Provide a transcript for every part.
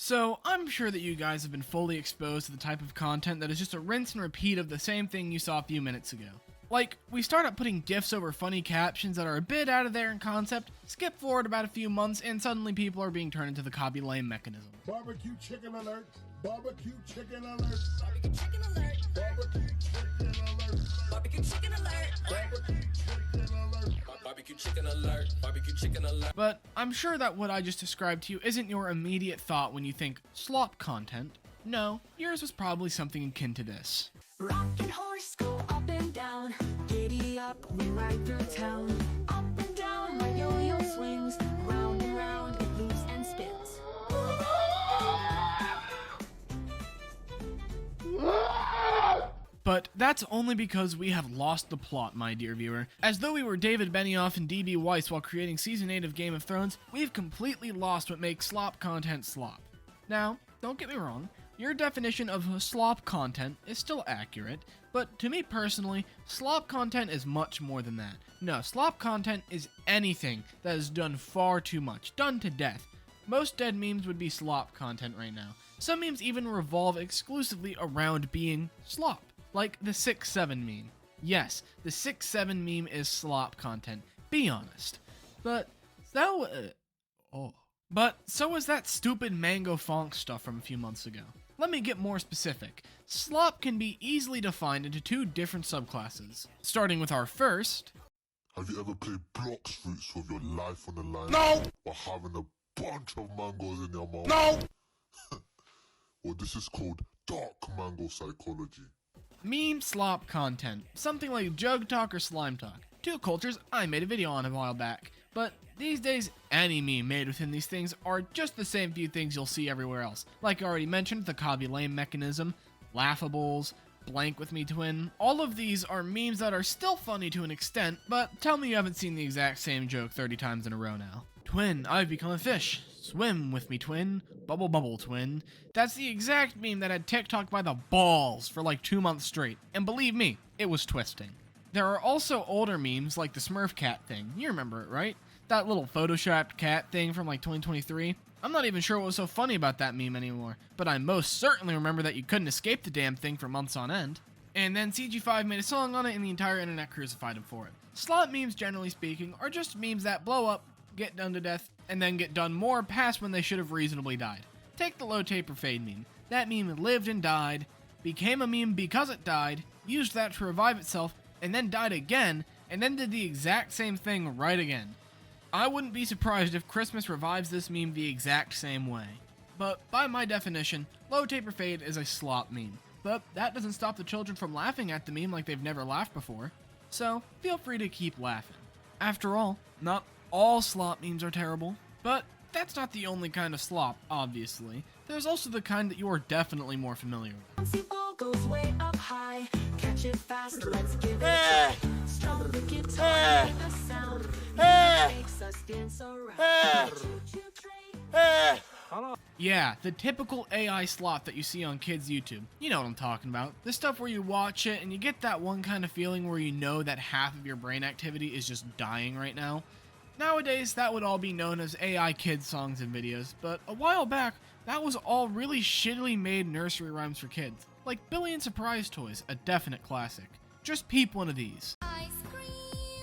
So, I'm sure that you guys have been fully exposed to the type of content that is just a rinse and repeat of the same thing you saw a few minutes ago. Like, we start out putting GIFs over funny captions that are a bit out of there in concept, skip forward about a few months, and suddenly people are being turned into the copy lame mechanism. Barbecue chicken alert! Barbecue chicken alert! Barbecue chicken alert! Barbecue chicken alert! Barbecue chicken alert! Barbecue chicken alert! Barbecue chicken alert! Barbecue chicken alert! But I'm sure that what I just described to you isn't your immediate thought when you think slop content. No, yours was probably something akin to this. Rockin' horse go up and down, giddy up, we ride through town. Up and down, my yo-yo swings, round and round, it loops and spins. But that's only because we have lost the plot, my dear viewer. As though we were David Benioff and D.B. Weiss while creating Season 8 of Game of Thrones, we've completely lost what makes slop content slop. Now, don't get me wrong, your definition of slop content is still accurate, but to me personally, slop content is much more than that. No, slop content is anything that is done far too much, done to death. Most dead memes would be slop content right now. Some memes even revolve exclusively around being slop, like the 6-7 meme. Yes, the 6-7 meme is slop content, be honest. But so is that stupid Mango Fonk stuff from a few months ago. Let me get more specific. Slop can be easily defined into two different subclasses. Starting with our first. Have you ever played blocks fruits with your life on the line? No! Or having a bunch of mangoes in your mouth? No! Well, this is called dark mango psychology. Meme slop content. Something like Jug Talk or Slime Talk. Two cultures I made a video on a while back. But these days, any meme made within these things are just the same few things you'll see everywhere else. Like I already mentioned, the copy lame mechanism, Laughables, Blank with Me Twin. All of these are memes that are still funny to an extent, but tell me you haven't seen the exact same joke 30 times in a row now. Twin, I've become a fish. Swim with me, twin. Bubble bubble, twin. That's the exact meme that had TikTok by the balls for like 2 months straight. And believe me, it was twisting. There are also older memes like the Smurf cat thing. You remember it, right? That little photoshopped cat thing from like 2023. I'm not even sure what was so funny about that meme anymore, but I most certainly remember that you couldn't escape the damn thing for months on end. And then CG5 made a song on it and the entire internet crucified him for it. Slot memes, generally speaking, are just memes that blow up, get done to death, and then get done more past when they should have reasonably died. Take the low taper fade meme. That meme lived and died, became a meme because it died, used that to revive itself, and then died again, and then did the exact same thing right again. I wouldn't be surprised if Christmas revives this meme the exact same way. But by my definition, low taper fade is a slop meme. But that doesn't stop the children from laughing at the meme like they've never laughed before. So feel free to keep laughing. After all, not all slop memes are terrible. But that's not the only kind of slop, obviously. There's also the kind that you are definitely more familiar with. Bouncy ball goes way up high, catch it fast, let's give it a try. Strum the guitar, make the sound, makes us dance around. Choo-choo train. Yeah, the typical AI slop that you see on kids' YouTube. You know what I'm talking about. The stuff where you watch it and you get that one kind of feeling where you know that half of your brain activity is just dying right now. Nowadays, that would all be known as AI kids songs and videos, but a while back, that was all really shittily made nursery rhymes for kids. Like Billy and Surprise Toys, a definite classic. Just peep one of these. Ice cream,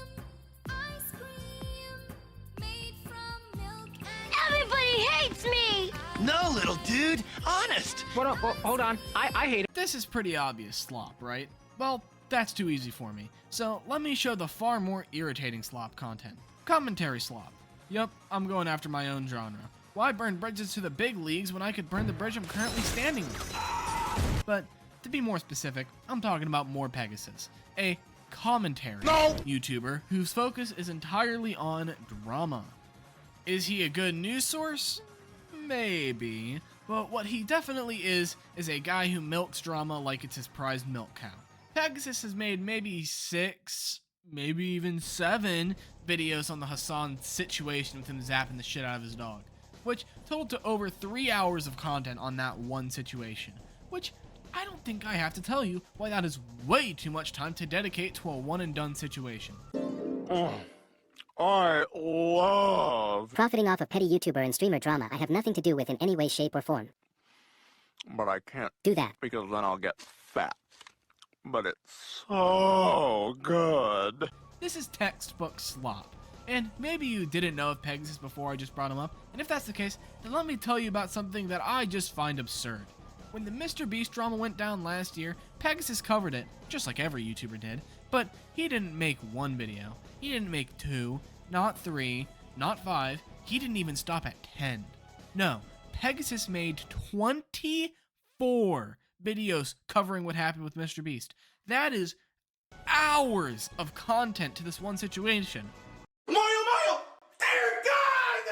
made from milk and Everybody hates me! No, little dude. Honest. Hold on. I hate it. This is pretty obvious slop, right? Well, that's too easy for me. So let me show the far more irritating slop content. Commentary slop. Yup, I'm going after my own genre. Why burn bridges to the big leagues when I could burn the bridge I'm currently standing on? But to be more specific, I'm talking about More Pegasus, a commentary YouTuber whose focus is entirely on drama. Is he a good news source? Maybe, but what he definitely is a guy who milks drama like it's his prized milk cow. Pegasus has made maybe 6, maybe even 7 videos on the Hassan situation with him zapping the shit out of his dog, which totaled to over 3 hours of content on that one situation, which I don't think I have to tell you why that is way too much time to dedicate to a one and done situation. I love, Profiting off of petty YouTuber and streamer drama I have nothing to do with in any way, shape, or form. but I can't Do that. because then I'll get fat. But it's so good. This is textbook slop. And maybe you didn't know of Pegasus before I just brought him up, and if that's the case, then let me tell you about something that I just find absurd. When the Mr. Beast drama went down last year, Pegasus covered it, just like every YouTuber did, but he didn't make one video. He didn't make 2, not 3, not 5, he didn't even stop at 10. No, Pegasus made 24 videos covering what happened with Mr. Beast. That is hours of content to this one situation. Mario! Dear God!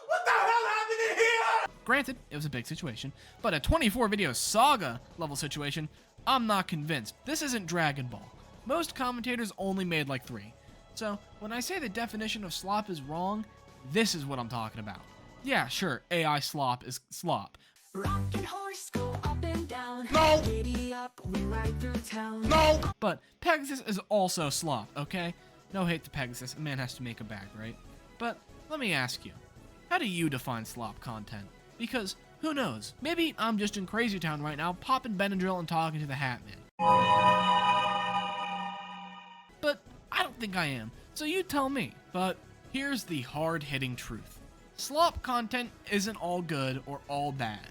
What the hell happened in here? Granted, it was a big situation, but a 24 video saga level situation, I'm not convinced. This isn't Dragon Ball. Most commentators only made like 3. So when I say the definition of slop is wrong, this is what I'm talking about. Yeah, sure, AI slop is slop. Rockin' horse, go up and down. No. Giddy up, we ride through town. No! But Pegasus is also slop, okay? No hate to Pegasus, a man has to make a bag, right? But let me ask you, how do you define slop content? Because, who knows, maybe I'm just in Crazy Town right now, popping Benadryl and talking to the Hat Man. But I don't think I am, so you tell me. But here's the hard-hitting truth. Slop content isn't all good or all bad.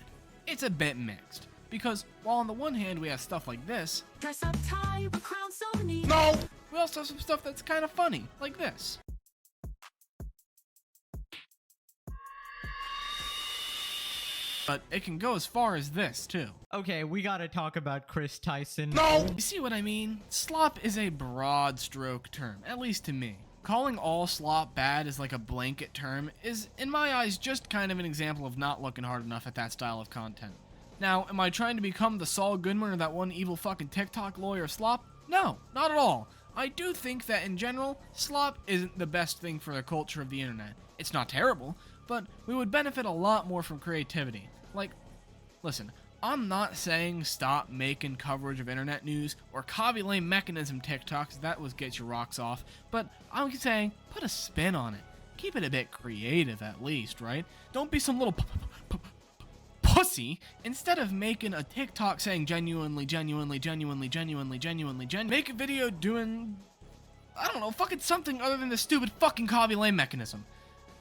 It's a bit mixed. Because while on the one hand we have stuff like this, Dress up tie, but crown so neat. No! we also have some stuff that's kind of funny, like this. But it can go as far as this, too. Okay, we gotta talk about Chris Tyson. No! You see what I mean? Slop is a broad stroke term, at least to me. Calling all slop bad as like a blanket term is, in my eyes, just kind of an example of not looking hard enough at that style of content. Now, am I trying to become the Saul Goodman or that one evil fucking TikTok lawyer slop? No, not at all. I do think that in general, slop isn't the best thing for the culture of the internet. It's not terrible, but we would benefit a lot more from creativity. Like, listen, I'm not saying stop making coverage of internet news or copy lame mechanism TikToks, that was get your rocks off, but I'm saying put a spin on it. Keep it a bit creative at least, right? Don't be some little pussy. Instead of making a TikTok saying genuinely, make a video doing, I don't know, fucking something other than the stupid fucking copy lame mechanism.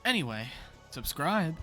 Anyway, subscribe.